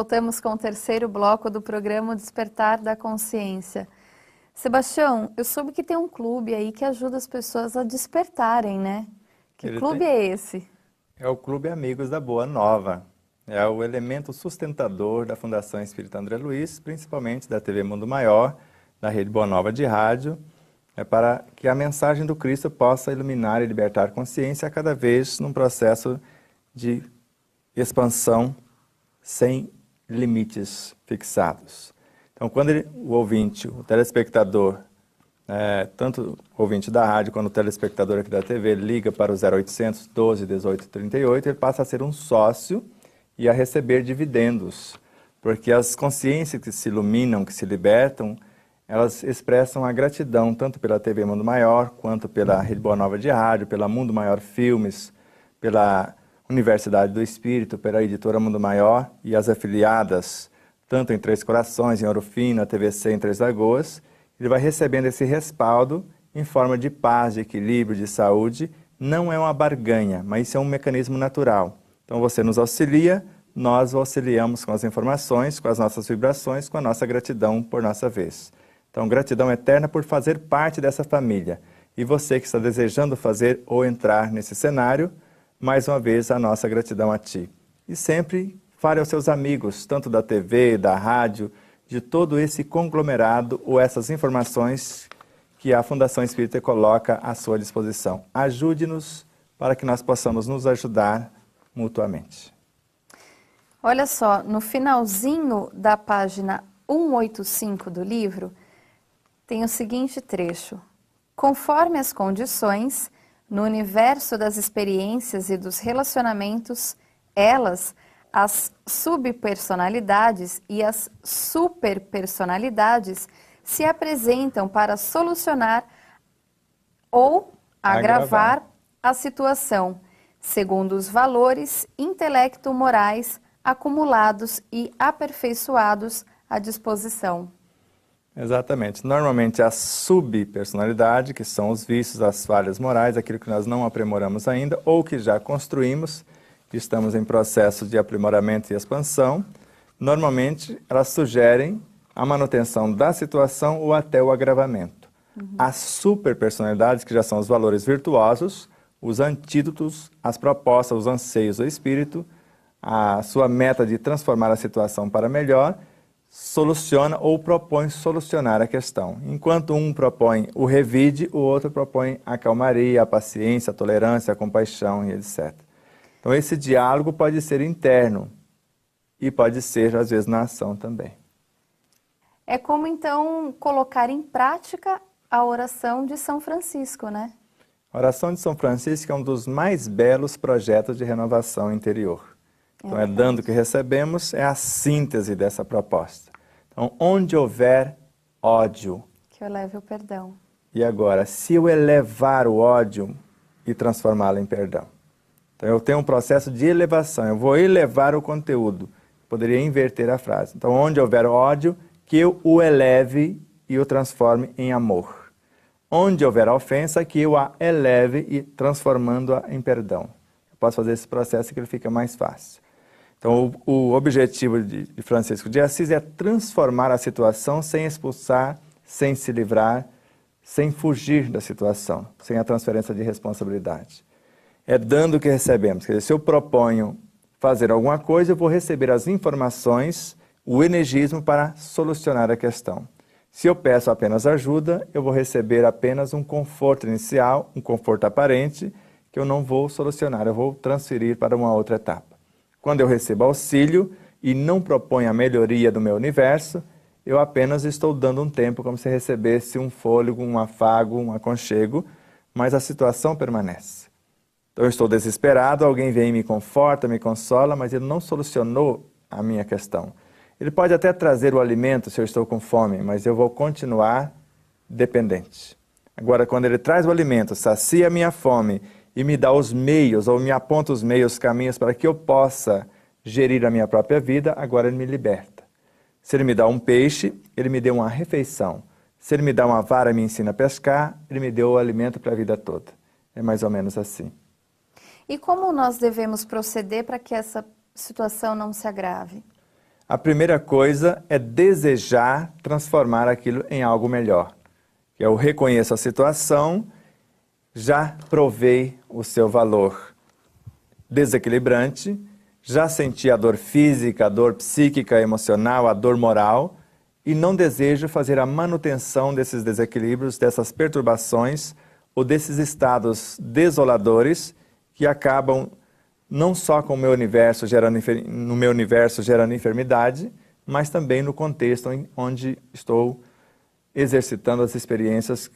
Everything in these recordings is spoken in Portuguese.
voltamos com o terceiro bloco do programa Despertar da Consciência. Sebastião, eu soube que tem um clube aí que ajuda as pessoas a despertarem, né? Que clube é esse? É o Clube Amigos da Boa Nova. É o elemento sustentador da Fundação Espírita André Luiz, principalmente da TV Mundo Maior, da Rede Boa Nova de Rádio, para que a mensagem do Cristo possa iluminar e libertar a consciência a cada vez num processo de expansão sem limites fixados. Então, quando o ouvinte, o telespectador, tanto o ouvinte da rádio quanto o telespectador aqui da TV, liga para o 0800 12 18 38, ele passa a ser um sócio e a receber dividendos, porque as consciências que se iluminam, que se libertam, elas expressam a gratidão tanto pela TV Mundo Maior, quanto pela Rede Boa Nova de Rádio, pela Mundo Maior Filmes, pela Universidade do Espírito, pela editora Mundo Maior e as afiliadas, tanto em Três Corações, em Ouro Fino, a TVC em Três Lagoas. Ele vai recebendo esse respaldo em forma de paz, de equilíbrio, de saúde. Não é uma barganha, mas isso é um mecanismo natural. Então você nos auxilia, nós o auxiliamos com as informações, com as nossas vibrações, com a nossa gratidão por nossa vez. Então, gratidão eterna por fazer parte dessa família. E você que está desejando fazer ou entrar nesse cenário, mais uma vez a nossa gratidão a ti. E sempre fale aos seus amigos, tanto da TV, da rádio, de todo esse conglomerado ou essas informações que a Fundação Espírita coloca à sua disposição. Ajude-nos para que nós possamos nos ajudar mutuamente. Olha só, no finalzinho da página 185 do livro, tem o seguinte trecho: conforme as condições, no universo das experiências e dos relacionamentos, elas, as subpersonalidades e as superpersonalidades, se apresentam para solucionar ou agravar a situação, segundo os valores intelecto-morais acumulados e aperfeiçoados à disposição. Exatamente. Normalmente a subpersonalidade, que são os vícios, as falhas morais, aquilo que nós não aprimoramos ainda ou que já construímos, que estamos em processo de aprimoramento e expansão, normalmente elas sugerem a manutenção da situação ou até o agravamento. As superpersonalidades, que já são os valores virtuosos, os antídotos, as propostas, os anseios do espírito, a sua meta de transformar a situação para melhor, soluciona ou propõe solucionar a questão. Enquanto um propõe o revide, o outro propõe a calmaria, a paciência, a tolerância, a compaixão e etc. Então esse diálogo pode ser interno e pode ser, às vezes, na ação também. É como, então, colocar em prática a oração de São Francisco, né? A oração de São Francisco é um dos mais belos projetos de renovação interior. Então, é dando que recebemos, é a síntese dessa proposta. Então, onde houver ódio... que eu leve o perdão. E agora, se eu elevar o ódio e transformá-lo em perdão? Então, eu tenho um processo de elevação, eu vou elevar o conteúdo. Poderia inverter a frase. Então, onde houver ódio, que eu o eleve e o transforme em amor. Onde houver ofensa, que eu a eleve e transformando-a em perdão. Eu posso fazer esse processo que ele fica mais fácil. Então, o objetivo de Francisco de Assis é transformar a situação sem expulsar, sem se livrar, sem fugir da situação, sem a transferência de responsabilidade. É dando que recebemos. Quer dizer, se eu proponho fazer alguma coisa, eu vou receber as informações, o energismo para solucionar a questão. Se eu peço apenas ajuda, eu vou receber apenas um conforto inicial, um conforto aparente, que eu não vou solucionar, eu vou transferir para uma outra etapa. Quando eu recebo auxílio e não proponho a melhoria do meu universo, eu apenas estou dando um tempo como se recebesse um fôlego, um afago, um aconchego, mas a situação permanece. Então eu estou desesperado, alguém vem e me conforta, me consola, mas ele não solucionou a minha questão. Ele pode até trazer o alimento se eu estou com fome, mas eu vou continuar dependente. Agora, quando ele traz o alimento, sacia a minha fome e me dá os meios, ou me aponta os meios, os caminhos para que eu possa gerir a minha própria vida, agora ele me liberta. Se ele me dá um peixe, ele me deu uma refeição. Se ele me dá uma vara e me ensina a pescar, ele me deu o alimento para a vida toda. É mais ou menos assim. E como nós devemos proceder para que essa situação não se agrave? A primeira coisa é desejar transformar aquilo em algo melhor. Eu reconheço a situação, já provei o seu valor desequilibrante, já senti a dor física, a dor psíquica, emocional, a dor moral, e não desejo fazer a manutenção desses desequilíbrios, dessas perturbações ou desses estados desoladores que acabam não só com o meu universo no meu universo gerando enfermidade, mas também no contexto onde estou exercitando as experiências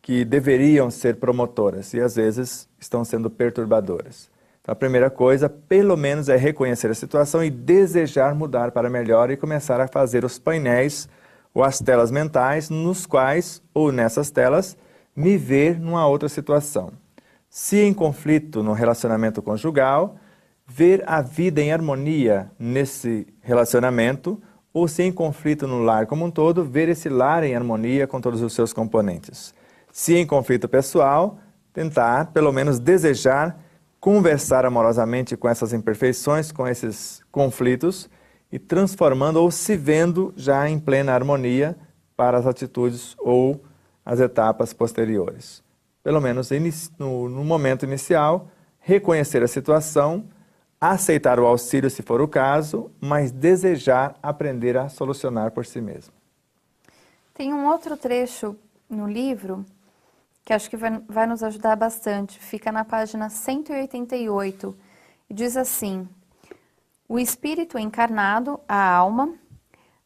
que deveriam ser promotoras e às vezes estão sendo perturbadoras. Então, a primeira coisa, pelo menos, é reconhecer a situação e desejar mudar para melhor e começar a fazer os painéis ou as telas mentais nos quais, ou nessas telas, me ver numa outra situação. Se em conflito no relacionamento conjugal, ver a vida em harmonia nesse relacionamento, ou se em conflito no lar como um todo, ver esse lar em harmonia com todos os seus componentes. Se em conflito pessoal, tentar, pelo menos, desejar conversar amorosamente com essas imperfeições, com esses conflitos, e transformando ou se vendo já em plena harmonia para as atitudes ou as etapas posteriores. Pelo menos no momento inicial, reconhecer a situação, aceitar o auxílio se for o caso, mas desejar aprender a solucionar por si mesmo. Tem um outro trecho no livro que acho que vai nos ajudar bastante. Fica na página 188 e diz assim: o espírito encarnado, a alma,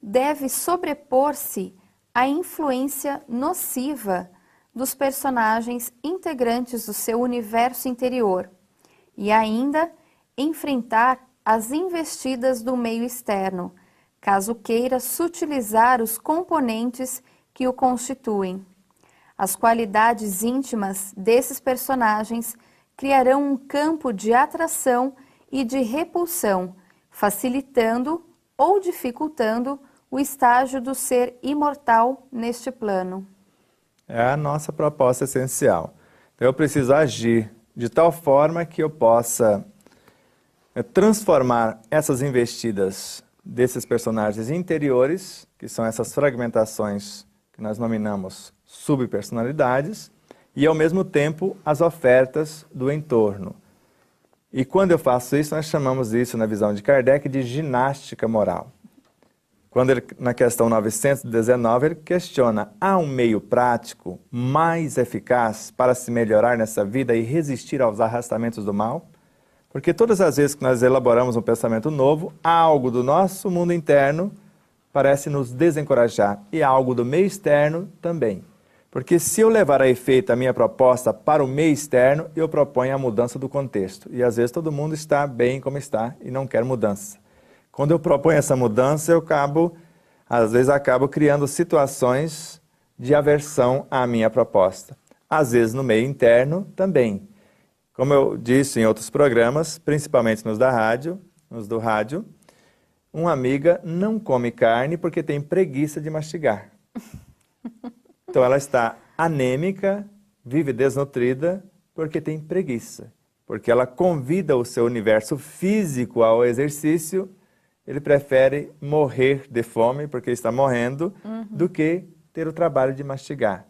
deve sobrepor-se à influência nociva dos personagens integrantes do seu universo interior e ainda enfrentar as investidas do meio externo, caso queira sutilizar os componentes que o constituem. As qualidades íntimas desses personagens criarão um campo de atração e de repulsão, facilitando ou dificultando o estágio do ser imortal neste plano. É a nossa proposta essencial. Então, eu preciso agir de tal forma que eu possa transformar essas investidas desses personagens interiores, que são essas fragmentações que nós nominamos subpersonalidades, e ao mesmo tempo as ofertas do entorno. E quando eu faço isso, nós chamamos isso, na visão de Kardec, de ginástica moral. Quando ele, na questão 919, ele questiona: há um meio prático mais eficaz para se melhorar nessa vida e resistir aos arrastamentos do mal? Porque todas as vezes que nós elaboramos um pensamento novo, algo do nosso mundo interno parece nos desencorajar e algo do meio externo também. Porque se eu levar a efeito a minha proposta para o meio externo, eu proponho a mudança do contexto. E às vezes todo mundo está bem como está e não quer mudança. Quando eu proponho essa mudança, às vezes acabo criando situações de aversão à minha proposta. Às vezes no meio interno também. Como eu disse em outros programas, principalmente nos do rádio, uma amiga não come carne porque tem preguiça de mastigar. Então ela está anêmica, vive desnutrida porque tem preguiça. Porque ela convida o seu universo físico ao exercício, ele prefere morrer de fome porque está morrendo, do que ter o trabalho de mastigar.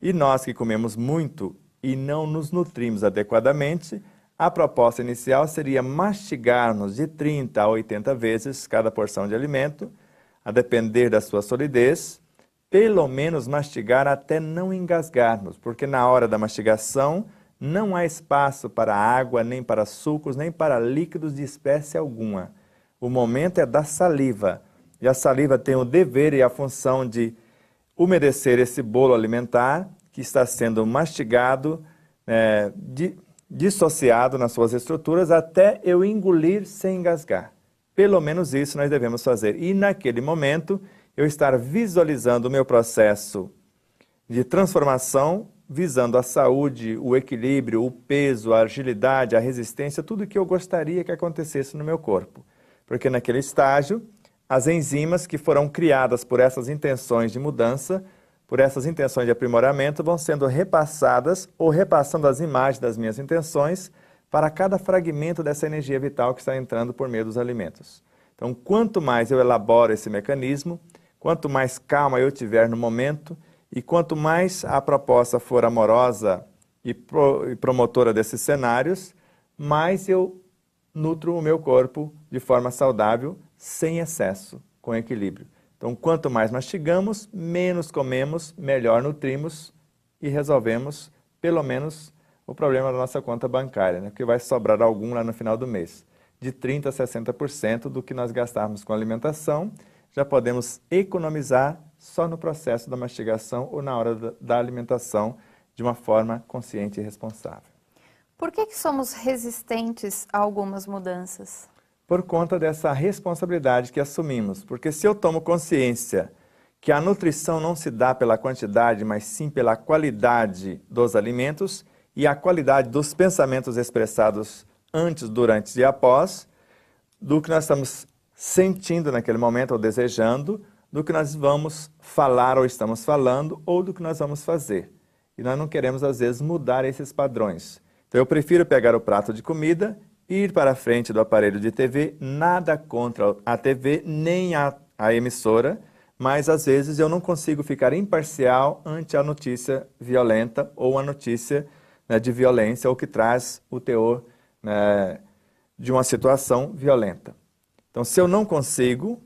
E nós que comemos muito e não nos nutrimos adequadamente, a proposta inicial seria mastigarmos de 30 a 80 vezes cada porção de alimento, a depender da sua solidez, pelo menos mastigar até não engasgarmos, porque na hora da mastigação não há espaço para água, nem para sucos, nem para líquidos de espécie alguma. O momento é da saliva, e a saliva tem o dever e a função de umedecer esse bolo alimentar que está sendo mastigado, dissociado nas suas estruturas, até eu engolir sem engasgar. Pelo menos isso nós devemos fazer. E naquele momento, eu estar visualizando o meu processo de transformação, visando a saúde, o equilíbrio, o peso, a agilidade, a resistência, tudo que eu gostaria que acontecesse no meu corpo. Porque naquele estágio, as enzimas que foram criadas por essas intenções de mudança, por essas intenções de aprimoramento, vão sendo repassadas ou repassando as imagens das minhas intenções para cada fragmento dessa energia vital que está entrando por meio dos alimentos. Então, quanto mais eu elaboro esse mecanismo, quanto mais calma eu tiver no momento e quanto mais a proposta for amorosa e promotora desses cenários, mais eu nutro o meu corpo de forma saudável, sem excesso, com equilíbrio. Então, quanto mais mastigamos, menos comemos, melhor nutrimos e resolvemos, pelo menos, o problema da nossa conta bancária, né? Porque vai sobrar algum lá no final do mês. De 30% a 60% do que nós gastarmos com alimentação, já podemos economizar só no processo da mastigação ou na hora da alimentação, de uma forma consciente e responsável. Por que somos resistentes a algumas mudanças? Por conta dessa responsabilidade que assumimos. Porque se eu tomo consciência que a nutrição não se dá pela quantidade, mas sim pela qualidade dos alimentos e a qualidade dos pensamentos expressados antes, durante e após, do que nós estamos sentindo naquele momento ou desejando, do que nós vamos falar ou estamos falando, ou do que nós vamos fazer. E nós não queremos, às vezes, mudar esses padrões. Então, eu prefiro pegar o prato de comida, ir para a frente do aparelho de TV, nada contra a TV, nem a emissora, mas, às vezes, eu não consigo ficar imparcial ante a notícia violenta ou a notícia, né, de violência, ou que traz o teor, né, de uma situação violenta. Então, se eu não consigo,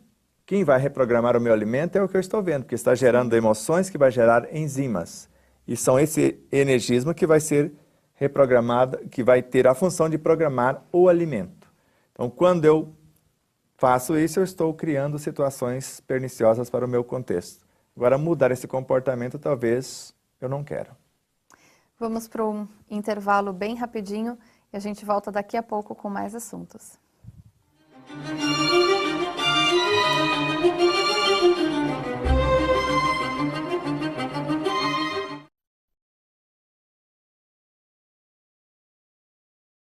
quem vai reprogramar o meu alimento é o que eu estou vendo, porque está gerando emoções que vai gerar enzimas. E são esse energismo que vai ser reprogramado, que vai ter a função de programar o alimento. Então, quando eu faço isso, eu estou criando situações perniciosas para o meu contexto. Agora, mudar esse comportamento, talvez eu não quero. Vamos para um intervalo bem rapidinho e a gente volta daqui a pouco com mais assuntos.